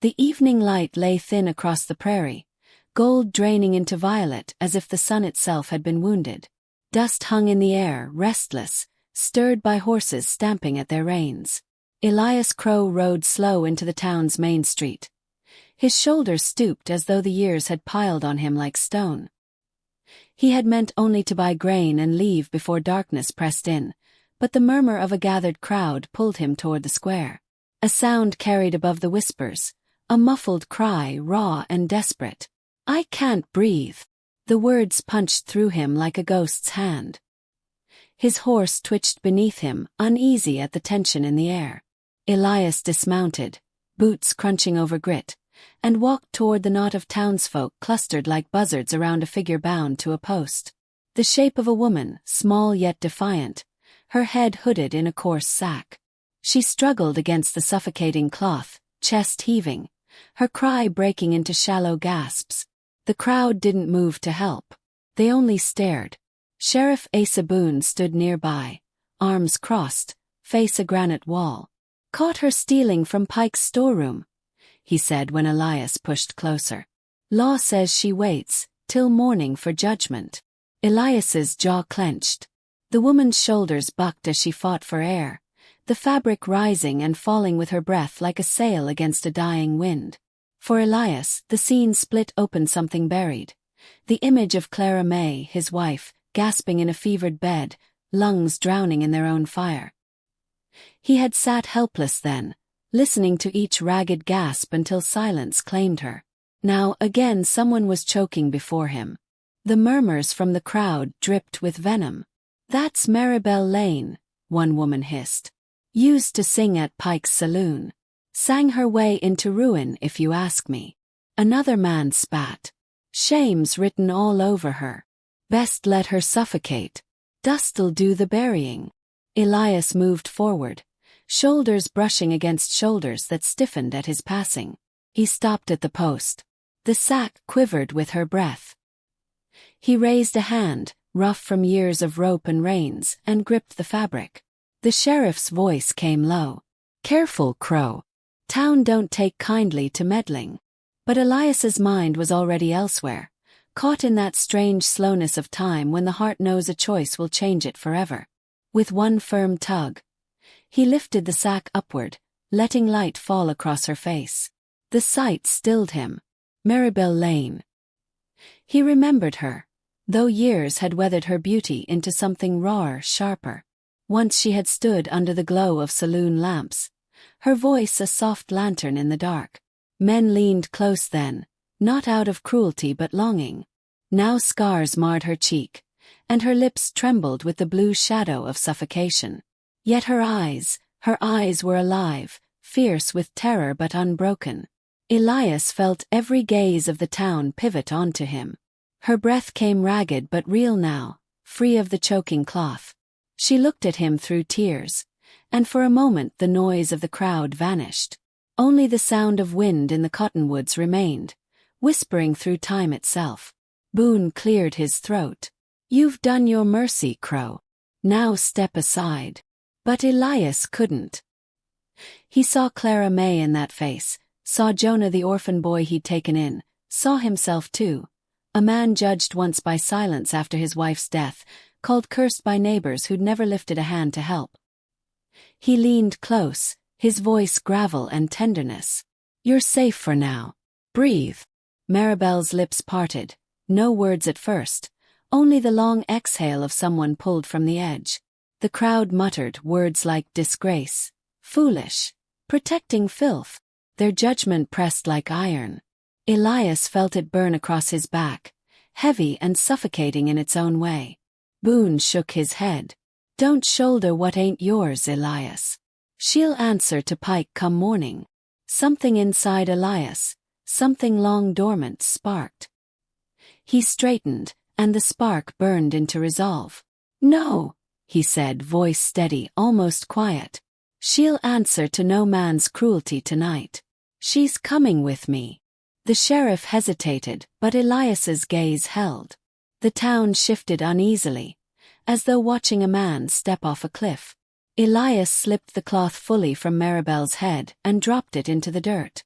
The evening light lay thin across the prairie, gold draining into violet as if the sun itself had been wounded. Dust hung in the air, restless, stirred by horses stamping at their reins. Elias Crow rode slow into the town's main street. His shoulders stooped as though the years had piled on him like stone. He had meant only to buy grain and leave before darkness pressed in, but the murmur of a gathered crowd pulled him toward the square. A sound carried above the whispers, a muffled cry, raw and desperate. "I can't breathe." The words punched through him like a ghost's hand. His horse twitched beneath him, uneasy at the tension in the air. Elias dismounted, boots crunching over grit, and walked toward the knot of townsfolk clustered like buzzards around a figure bound to a post. The shape of a woman, small yet defiant, her head hooded in a coarse sack. She struggled against the suffocating cloth, chest heaving, her cry breaking into shallow gasps. The crowd didn't move to help. They only stared. Sheriff Asa Boone stood nearby, arms crossed, face a granite wall. "Caught her stealing from Pike's storeroom," he said when Elias pushed closer. "Law says she waits till morning for judgment." Elias's jaw clenched. The woman's shoulders bucked as she fought for air, the fabric rising and falling with her breath like a sail against a dying wind. For Elias, the scene split open something buried. The image of Clara May, his wife, gasping in a fevered bed, lungs drowning in their own fire. He had sat helpless then, listening to each ragged gasp until silence claimed her. Now again someone was choking before him. The murmurs from the crowd dripped with venom. "That's Maribel Lane," one woman hissed. "Used to sing at Pike's saloon. Sang her way into ruin if you ask me." Another man spat. "Shame's written all over her. Best let her suffocate. Dust'll do the burying." Elias moved forward, shoulders brushing against shoulders that stiffened at his passing. He stopped at the post. The sack quivered with her breath. He raised a hand, rough from years of rope and reins, and gripped the fabric. The sheriff's voice came low. "Careful, Crow. Town don't take kindly to meddling." But Elias's mind was already elsewhere, caught in that strange slowness of time when the heart knows a choice will change it forever. With one firm tug, he lifted the sack upward, letting light fall across her face. The sight stilled him. Maribel Lane. He remembered her, though years had weathered her beauty into something rawer, sharper. Once she had stood under the glow of saloon lamps, her voice a soft lantern in the dark. Men leaned close then, not out of cruelty but longing. Now scars marred her cheek, and her lips trembled with the blue shadow of suffocation. Yet her eyes were alive, fierce with terror but unbroken. Elias felt every gaze of the town pivot onto him. Her breath came ragged but real now, free of the choking cloth. She looked at him through tears, and for a moment the noise of the crowd vanished. Only the sound of wind in the cottonwoods remained, whispering through time itself. Boone cleared his throat. "You've done your mercy, Crow. Now step aside." But Elias couldn't. He saw Clara May in that face, saw Jonah the orphan boy he'd taken in, saw himself too, a man judged once by silence after his wife's death, called cursed by neighbors who'd never lifted a hand to help. He leaned close, his voice gravel and tenderness. "You're safe for now. Breathe." Maribel's lips parted, no words at first, only the long exhale of someone pulled from the edge. The crowd muttered words like disgrace, foolish, protecting filth. Their judgment pressed like iron. Elias felt it burn across his back, heavy and suffocating in its own way. Boone shook his head. "Don't shoulder what ain't yours, Elias. She'll answer to Pike come morning." Something inside Elias, something long dormant, sparked. He straightened, and the spark burned into resolve. "No," he said, voice steady, almost quiet. "She'll answer to no man's cruelty tonight. She's coming with me." The sheriff hesitated, but Elias's gaze held. The town shifted uneasily, as though watching a man step off a cliff. Elias slipped the cloth fully from Maribel's head and dropped it into the dirt.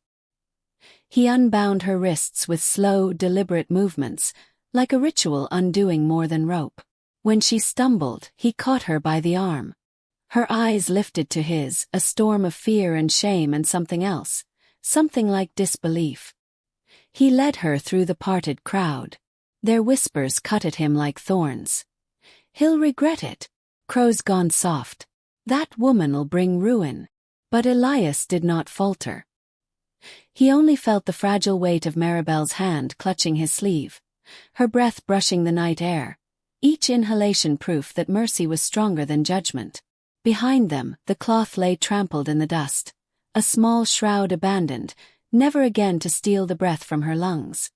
He unbound her wrists with slow, deliberate movements, like a ritual undoing more than rope. When she stumbled, he caught her by the arm. Her eyes lifted to his, a storm of fear and shame and something else, something like disbelief. He led her through the parted crowd. Their whispers cut at him like thorns. "He'll regret it. Crow's gone soft. That woman'll bring ruin." But Elias did not falter. He only felt the fragile weight of Maribel's hand clutching his sleeve, her breath brushing the night air, each inhalation proof that mercy was stronger than judgment. Behind them, the cloth lay trampled in the dust, a small shroud abandoned, never again to steal the breath from her lungs.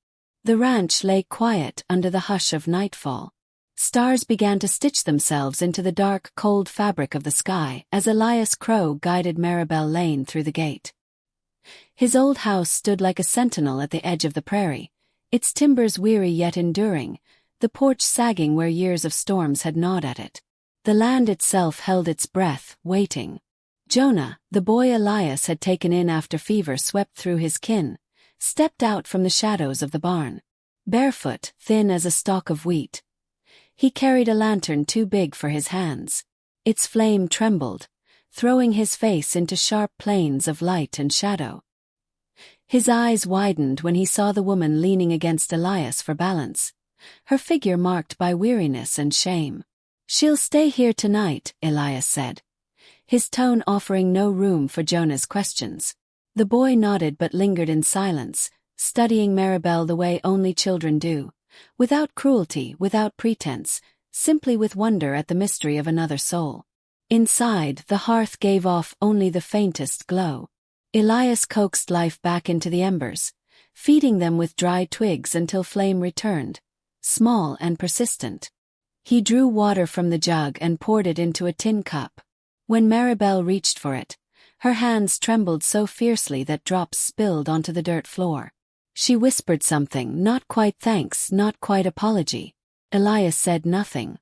The ranch lay quiet under the hush of nightfall. Stars began to stitch themselves into the dark, cold fabric of the sky as Elias Crow guided Maribel Lane through the gate. His old house stood like a sentinel at the edge of the prairie, its timbers weary yet enduring, the porch sagging where years of storms had gnawed at it. The land itself held its breath, waiting. Jonah, the boy Elias had taken in after fever swept through his kin, stepped out from the shadows of the barn. Barefoot, thin as a stalk of wheat. He carried a lantern too big for his hands. Its flame trembled, throwing his face into sharp planes of light and shadow. His eyes widened when he saw the woman leaning against Elias for balance, her figure marked by weariness and shame. "She'll stay here tonight," Elias said, his tone offering no room for Jonah's questions. The boy nodded but lingered in silence, studying Maribel the way only children do, without cruelty, without pretense, simply with wonder at the mystery of another soul. Inside, the hearth gave off only the faintest glow. Elias coaxed life back into the embers, feeding them with dry twigs until flame returned, small and persistent. He drew water from the jug and poured it into a tin cup. When Maribel reached for it, her hands trembled so fiercely that drops spilled onto the dirt floor. She whispered something, not quite thanks, not quite apology. Elias said nothing.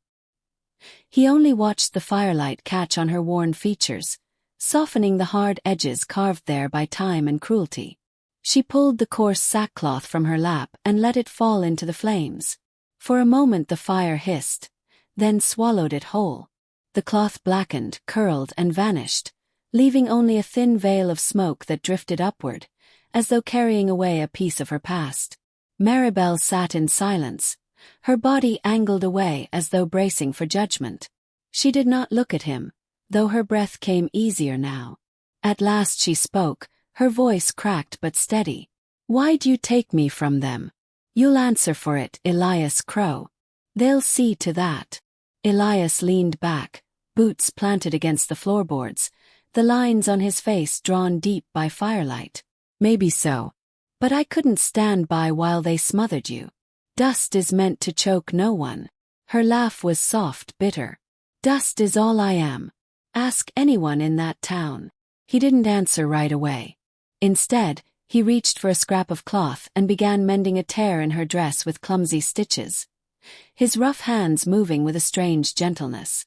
He only watched the firelight catch on her worn features, softening the hard edges carved there by time and cruelty. She pulled the coarse sackcloth from her lap and let it fall into the flames. For a moment the fire hissed, then swallowed it whole. The cloth blackened, curled, and vanished, leaving only a thin veil of smoke that drifted upward, as though carrying away a piece of her past. Maribel sat in silence, her body angled away as though bracing for judgment. She did not look at him, though her breath came easier now. At last she spoke, her voice cracked but steady. "Why'd you take me from them? You'll answer for it, Elias Crow. They'll see to that." Elias leaned back, boots planted against the floorboards, the lines on his face drawn deep by firelight. "Maybe so. But I couldn't stand by while they smothered you. Dust is meant to choke no one." Her laugh was soft, bitter. "Dust is all I am. Ask anyone in that town." He didn't answer right away. Instead, he reached for a scrap of cloth and began mending a tear in her dress with clumsy stitches, his rough hands moving with a strange gentleness.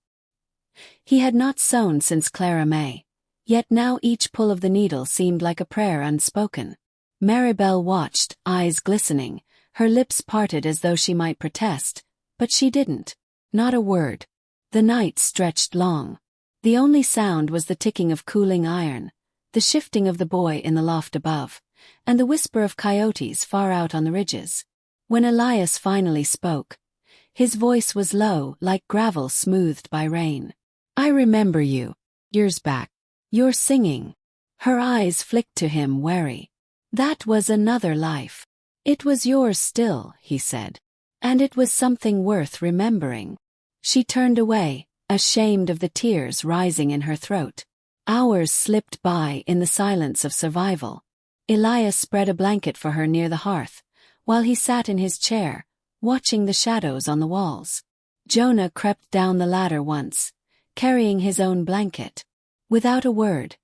He had not sewn since Clara May, yet now each pull of the needle seemed like a prayer unspoken. Maribel watched, eyes glistening, her lips parted as though she might protest, but she didn't. Not a word. The night stretched long. The only sound was the ticking of cooling iron, the shifting of the boy in the loft above, and the whisper of coyotes far out on the ridges. When Elias finally spoke, his voice was low, like gravel smoothed by rain. "I remember you. Years back. You're singing." Her eyes flicked to him, wary. "That was another life." "It was yours still," he said. "And it was something worth remembering." She turned away, ashamed of the tears rising in her throat. Hours slipped by in the silence of survival. Elias spread a blanket for her near the hearth, while he sat in his chair, watching the shadows on the walls. Jonah crept down the ladder once, carrying his own blanket. Without a word,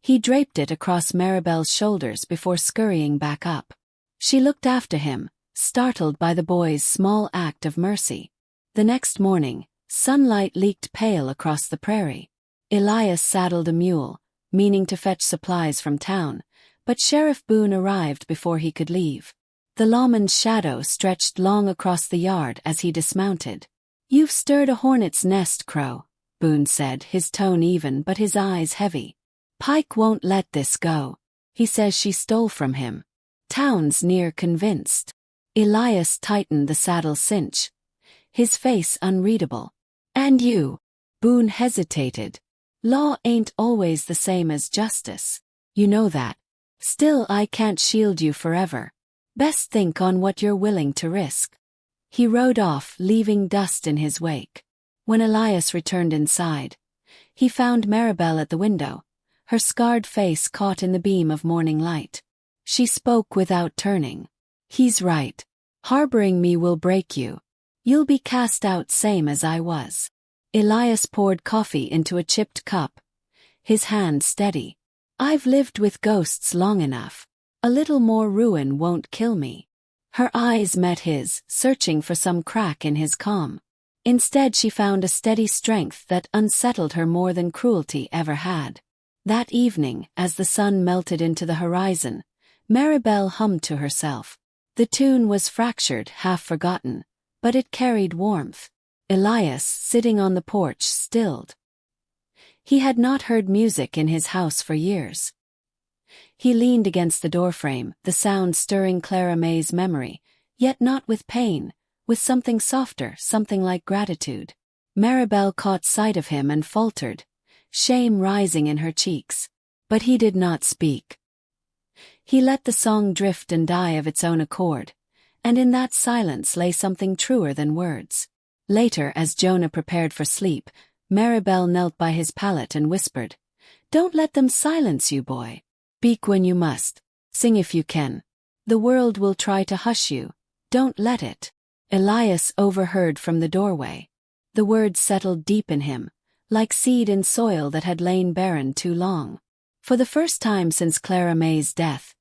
he draped it across Maribel's shoulders before scurrying back up. She looked after him, startled by the boy's small act of mercy. The next morning, sunlight leaked pale across the prairie. Elias saddled a mule, meaning to fetch supplies from town, But Sheriff Boone arrived before he could leave. The lawman's shadow stretched long across the yard as he dismounted. "You've stirred a hornet's nest, Crow," Boone said, his tone even but his eyes heavy. "Pike won't let this go. He says she stole from him. Town's near convinced." Elias tightened the saddle cinch, his face unreadable. "And you?" Boone hesitated. "Law ain't always the same as justice. You know that. Still, I can't shield you forever. Best think on what you're willing to risk." He rode off, leaving dust in his wake. When Elias returned inside, he found Maribel at the window, her scarred face caught in the beam of morning light. She spoke without turning. "He's right. Harboring me will break you. You'll be cast out same as I was." Elias poured coffee into a chipped cup, his hand steady. "I've lived with ghosts long enough. A little more ruin won't kill me." Her eyes met his, searching for some crack in his calm. Instead she found a steady strength that unsettled her more than cruelty ever had. That evening, as the sun melted into the horizon, Maribel hummed to herself. The tune was fractured, half forgotten, but it carried warmth. Elias, sitting on the porch, stilled. He had not heard music in his house for years. He leaned against the doorframe, the sound stirring Clara May's memory, yet not with pain, with something softer, something like gratitude. Maribel caught sight of him and faltered, shame rising in her cheeks. But he did not speak. He let the song drift and die of its own accord, and in that silence lay something truer than words. Later, as Jonah prepared for sleep, Maribel knelt by his pallet and whispered, "Don't let them silence you, boy. Speak when you must. Sing if you can. The world will try to hush you. Don't let it." Elias overheard from the doorway. The words settled deep in him, like seed in soil that had lain barren too long. For the first time since Clara May's death,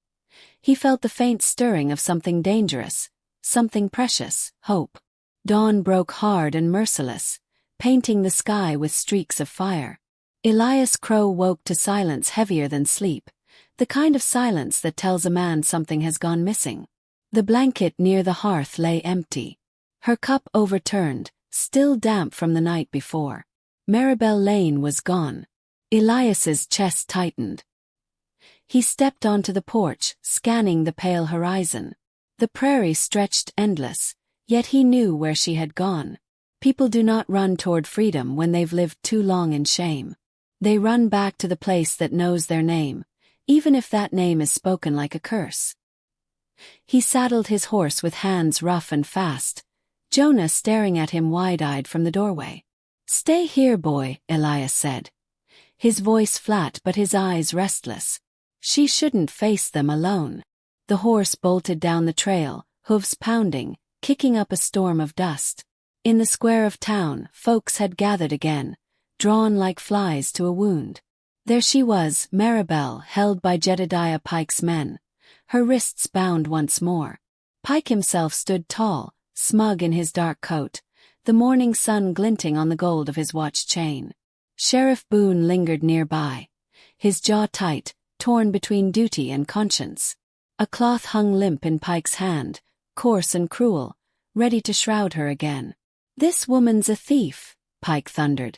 he felt the faint stirring of something dangerous, something precious, hope. Dawn broke hard and merciless, painting the sky with streaks of fire. Elias Crow woke to silence heavier than sleep, the kind of silence that tells a man something has gone missing. The blanket near the hearth lay empty, her cup overturned, still damp from the night before. Maribel Lane was gone. Elias's chest tightened. He stepped onto the porch, scanning the pale horizon. The prairie stretched endless, yet he knew where she had gone. People do not run toward freedom when they've lived too long in shame. They run back to the place that knows their name, even if that name is spoken like a curse. He saddled his horse with hands rough and fast, Jonah staring at him wide-eyed from the doorway. "Stay here, boy," Elias said, his voice flat but his eyes restless. She shouldn't face them alone. The horse bolted down the trail, hooves pounding, kicking up a storm of dust. In the square of town, folks had gathered again, drawn like flies to a wound. There she was, Maribel, held by Jedediah Pike's men, her wrists bound once more. Pike himself stood tall, smug in his dark coat, the morning sun glinting on the gold of his watch chain. Sheriff Boone lingered nearby, his jaw tight, torn between duty and conscience. A cloth hung limp in Pike's hand, coarse and cruel, ready to shroud her again. "This woman's a thief," Pike thundered,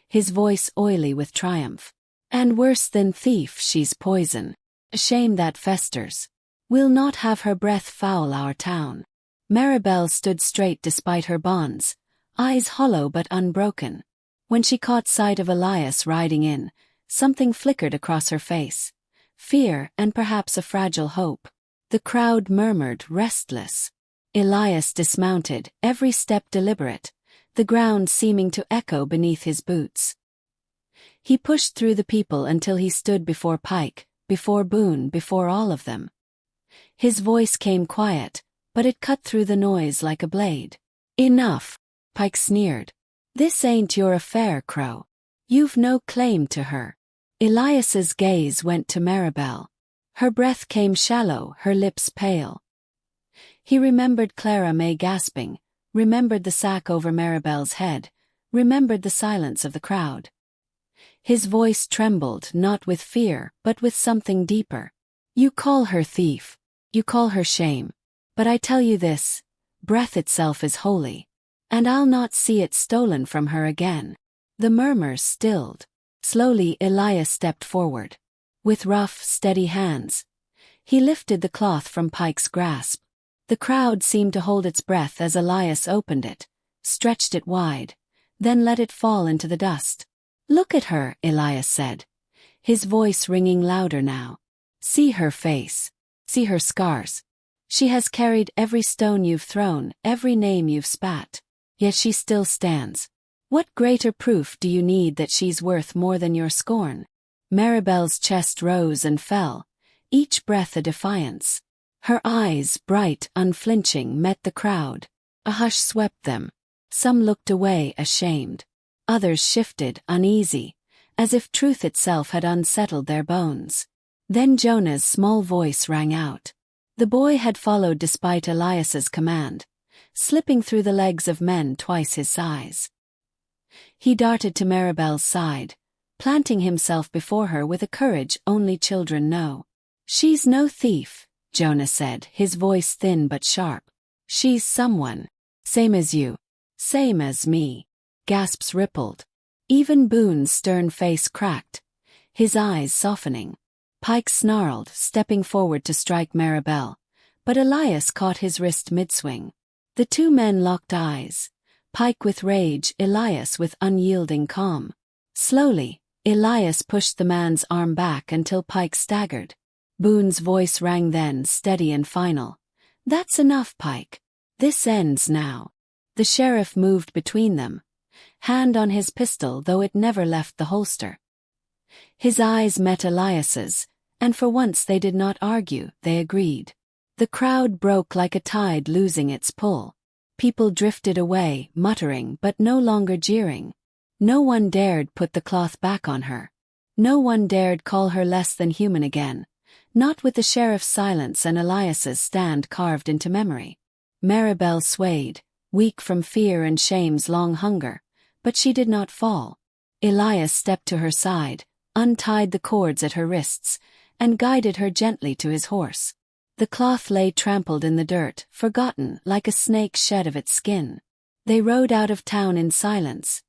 his voice oily with triumph. "And worse than thief, she's poison. A shame that festers. We'll not have her breath foul our town." Maribel stood straight despite her bonds, eyes hollow but unbroken. When she caught sight of Elias riding in, something flickered across her face. Fear and perhaps a fragile hope. The crowd murmured, restless. Elias dismounted, every step deliberate, the ground seeming to echo beneath his boots. He pushed through the people until he stood before Pike, before Boone, before all of them. His voice came quiet, but it cut through the noise like a blade. "Enough," Pike sneered. "This ain't your affair, Crow. You've no claim to her." Elias's gaze went to Maribel. Her breath came shallow, her lips pale. He remembered Clara May gasping, remembered the sack over Maribel's head, remembered the silence of the crowd. His voice trembled, not with fear, but with something deeper. You call her thief. You call her shame. But I tell you this, breath itself is holy. And I'll not see it stolen from her again. The murmurs stilled. Slowly Elias stepped forward. With rough, steady hands, he lifted the cloth from Pike's grasp. The crowd seemed to hold its breath as Elias opened it, stretched it wide, then let it fall into the dust. Look at her, Elias said, his voice ringing louder now. See her face. See her scars. She has carried every stone you've thrown, every name you've spat. Yet she still stands. What greater proof do you need that she's worth more than your scorn? Maribel's chest rose and fell, each breath a defiance. Her eyes, bright, unflinching, met the crowd. A hush swept them. Some looked away, ashamed. Others shifted, uneasy, as if truth itself had unsettled their bones. Then Jonah's small voice rang out. The boy had followed despite Elias's command, slipping through the legs of men twice his size. He darted to Maribel's side, planting himself before her with a courage only children know. She's no thief, Jonah said, his voice thin but sharp. She's someone. Same as you. Same as me. Gasps rippled. Even Boone's stern face cracked, his eyes softening. Pike snarled, stepping forward to strike Maribel, but Elias caught his wrist mid-swing. The two men locked eyes, Pike with rage, Elias with unyielding calm. Slowly, Elias pushed the man's arm back until Pike staggered. Boone's voice rang then, steady and final. That's enough, Pike. This ends now. The sheriff moved between them, hand on his pistol though it never left the holster. His eyes met Elias's, and for once they did not argue, they agreed. The crowd broke like a tide losing its pull. People drifted away, muttering but no longer jeering. No one dared put the cloth back on her. No one dared call her less than human again, not with the sheriff's silence and Elias's stand carved into memory. Maribel swayed, weak from fear and shame's long hunger, but she did not fall. Elias stepped to her side, untied the cords at her wrists, and guided her gently to his horse. The cloth lay trampled in the dirt, forgotten, like a snake shed of its skin. They rode out of town in silence,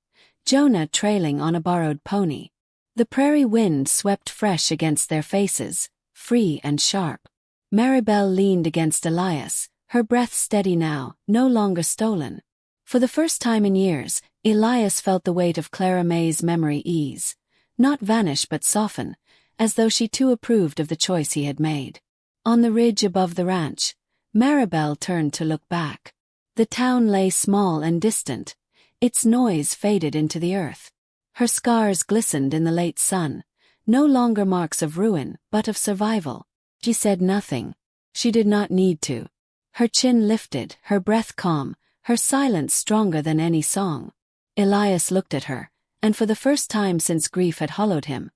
Jonah trailing on a borrowed pony. The prairie wind swept fresh against their faces, free and sharp. Maribel leaned against Elias, her breath steady now, no longer stolen. For the first time in years, Elias felt the weight of Clara May's memory ease, not vanish but soften, as though she too approved of the choice he had made. On the ridge above the ranch, Maribel turned to look back. The town lay small and distant, its noise faded into the earth. Her scars glistened in the late sun, no longer marks of ruin but of survival. She said nothing. She did not need to. Her chin lifted, her breath calm, her silence stronger than any song. Elias looked at her, and for the first time since grief had hollowed him,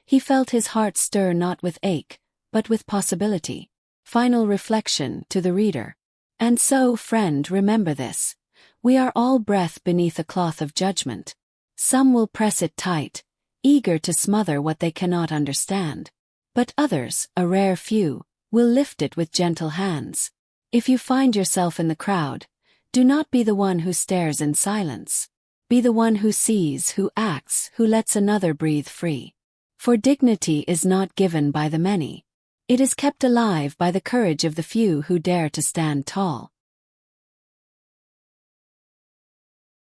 he felt his heart stir not with ache, but with possibility. Final reflection to the reader. And so, friend, remember this. We are all breath beneath a cloth of judgment. Some will press it tight, eager to smother what they cannot understand. But others, a rare few, will lift it with gentle hands. If you find yourself in the crowd, do not be the one who stares in silence. Be the one who sees, who acts, who lets another breathe free. For dignity is not given by the many. It is kept alive by the courage of the few who dare to stand tall.